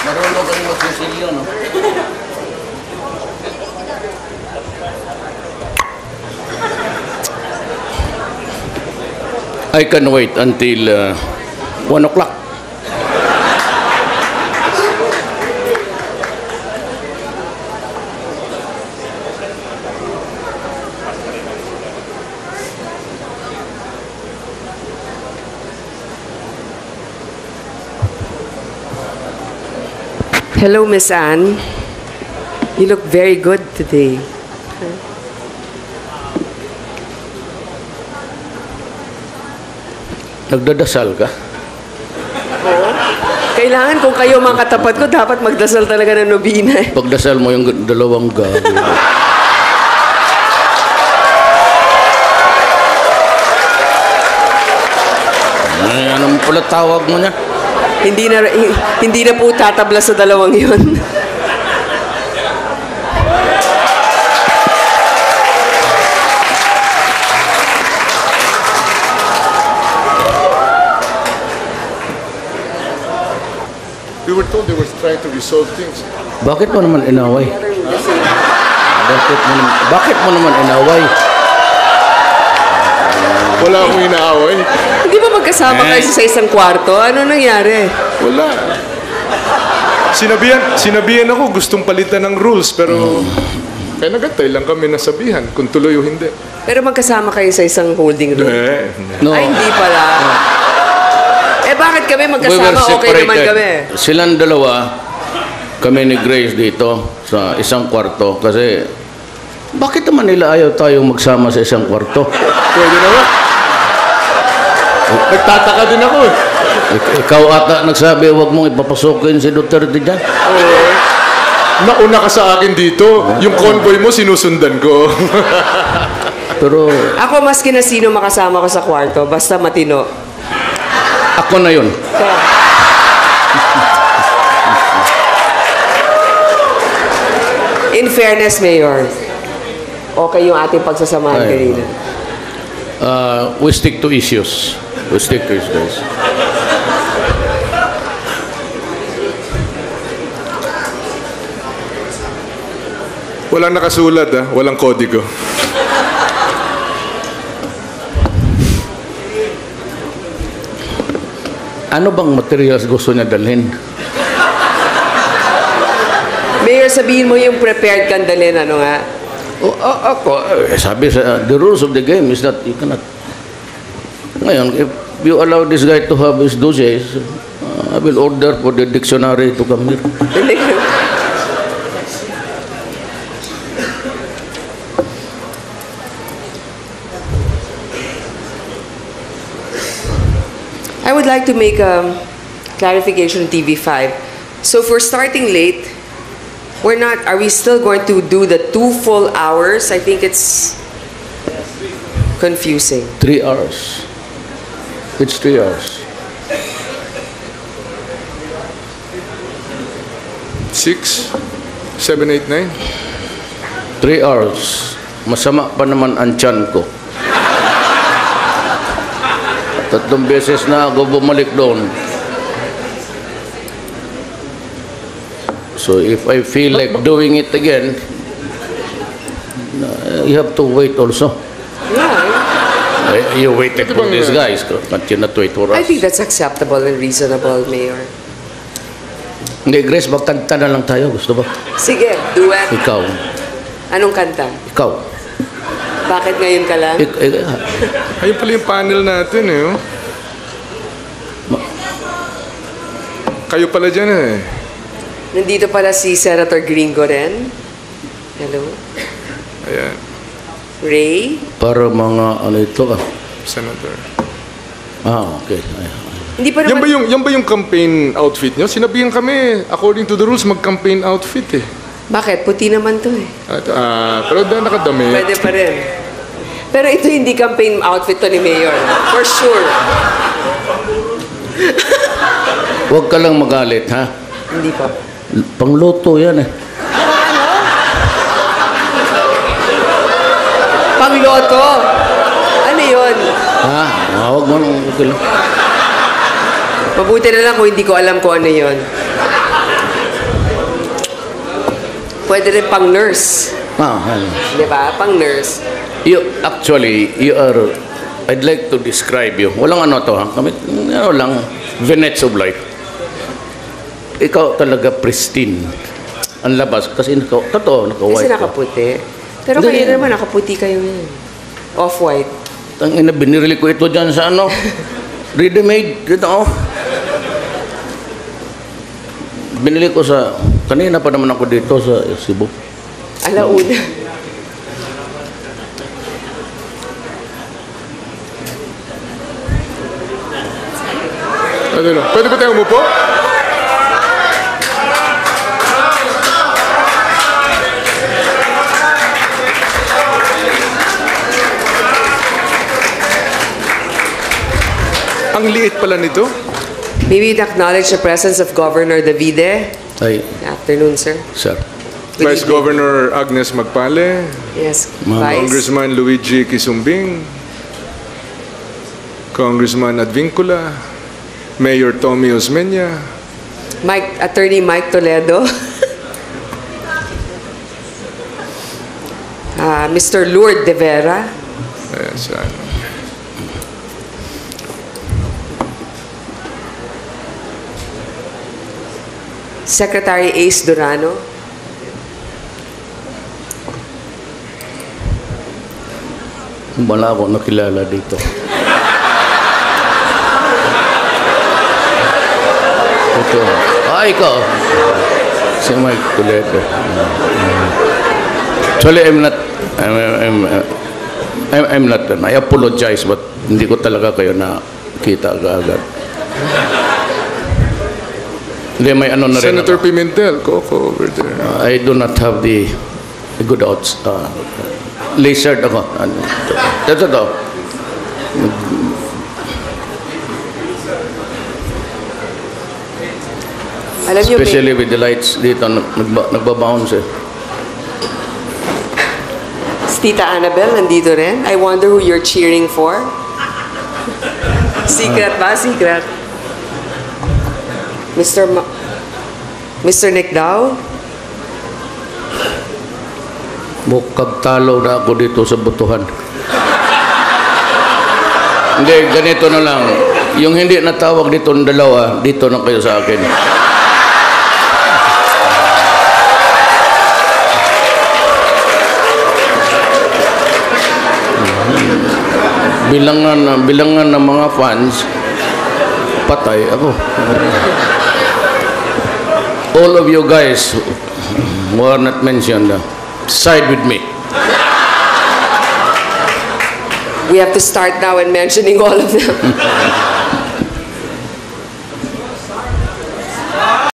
Marunong ka rin magsisilyo, no? I can wait until 1 o'clock. Hello, Miss Anne. You look very good today. Nagdadasal ka? Oo. Kailangan kung kayo mga katapat ko, dapat magdasal talaga ng nobina. Pagdasal mo yung dalawang gabi. Anong pala tawag mo niya? Hindi na po tatabla sa dalawang yon. We were told they were trying to resolve things. Bakit mo naman inaway? Bakit mo naman inaway? Wala akong inaaway. Hindi ba magkasama kayo sa isang kwarto? Ano nangyari? Wala. Sinabihan ako gustong palitan ng rules pero kaya nagatay lang kami nasabihan kung tuloy o hindi. Pero magkasama kayo sa isang holding room? No. Ay, hindi pala. Bakit kami magkasama? Okay naman kami. Silang dalawa, kami ni Grace dito sa isang kwarto kasi bakit naman nila ayaw tayong magsama sa isang kwarto? Pwede naman. Nagtataka din ako eh. Ikaw ata nagsabi, huwag mong ipapasukin si Duterte dyan. Oo. Nauna ka sa akin dito. Yung convoy mo, sinusundan ko. Pero ako maski na sino makasama ko sa kwarto, basta matino. ako na yun. In fairness, Mayor, okay yung ating pagsasamahan kanina. We stick to issues. We stick to issues. Walang nakasulat walang kodigo. Ano bang materials gusto niya dalhin? Mayor, sabihin mo yung prepared kang dalhin, ano nga? Sabi sa the rules of the game is that you cannot. Ngayon, if you allow this guy to have his dossiers, I will order for the dictionary to come here. I would like to make a clarification on TV5. So if we're starting late, are we still going to do the 2 full hours? I think it's confusing. 3 hours. It's 3 hours. 6, 7, 8, 9. 3 hours. Masama pa naman ang tiyan ko. 3 beses na ako bumalik doon. So if I feel like doing it again, you have to wait also. Yeah. You waited for these guys. Can't you not wait for us? I think that's acceptable and reasonable, Mayor. Hindi, Grace, magkanta na lang tayo. Gusto ba? Sige, duet. Ikaw. Anong kanta? Ikaw. Bakit ngayon ka lang? Ayun pala yung panel natin Kayo pala dyan Nandito pala si Senator Gringo rin. Hello. Ayan. Ray. Para mga ano ito Senator. Okay. Hindi pa naman... Yan ba yung campaign outfit nyo? Sinabihan kami, according to the rules, mag-campaign outfit Bakit? Puti naman to pero nakadami. Pwede pa rin. Pero ito hindi campaign outfit to ni Mayor. For sure. Huwag ka lang magalit, ha? Hindi pa. Pangluto yan Pangloto? Ano yun? Ha? Huwag mo nang okay lang. Mabuti na lang kung hindi ko alam kung ano yun. pwede rin pang nurse. Ano. Di ba? Pang nurse. You are, I'd like to describe you. Walang ano to, ha? Kami, ano lang, vignettes of life. Ikaw talaga pristine. Ang labas, kasi totoo, naka-white Kasi ka. nakaputi. Pero Hindi. kayo naman, nakaputi kayo yun. Off-white. Tangina, binirili ko ito dyan sa ano, ready-made, dito oh. Binili ko sa, kanina pa naman ako dito sa Cebu. Alauna. Ano, pwede ba tayo umupo? Ang liit pala nito. Maybe acknowledge the presence of Governor Davide. Ay, Good afternoon, sir. sir. Good Vice evening. Governor Agnes Magpale, Yes, Ma'am. Vice. Congressman Luigi Quisumbing, Congressman Advincula, Mayor Tommy Osmeña, Attorney Mike Toledo. Mr. Lourdes De Vera. yes, ano. Secretary Ace Durano. Wala ako nakilala dito. Ito. Ikaw. Si Mike Toledo. Actually, I'm not, I apologize, but hindi ko talaga kayo nakita agad. Hindi, may ano na rin Senator ako. Pimentel, Coco over there. I do not have the good odds. Lizard ako. Ito. Alam niyo, Especially with the lights dito, nagbabounce eh. Tita Annabelle nandito rin. I wonder who you're cheering for. Secret ba? Secret. Mr. Nick Dow? Mukhang talo na ako dito sa butuhan. Hindi, ganito na lang. Yung hindi natawag dito ng dalawa, dito na kayo sa akin. Bilangan ng mga fans, patay ako. All of you guys who are not mentioned, side with me. We have to start now and mentioning all of them.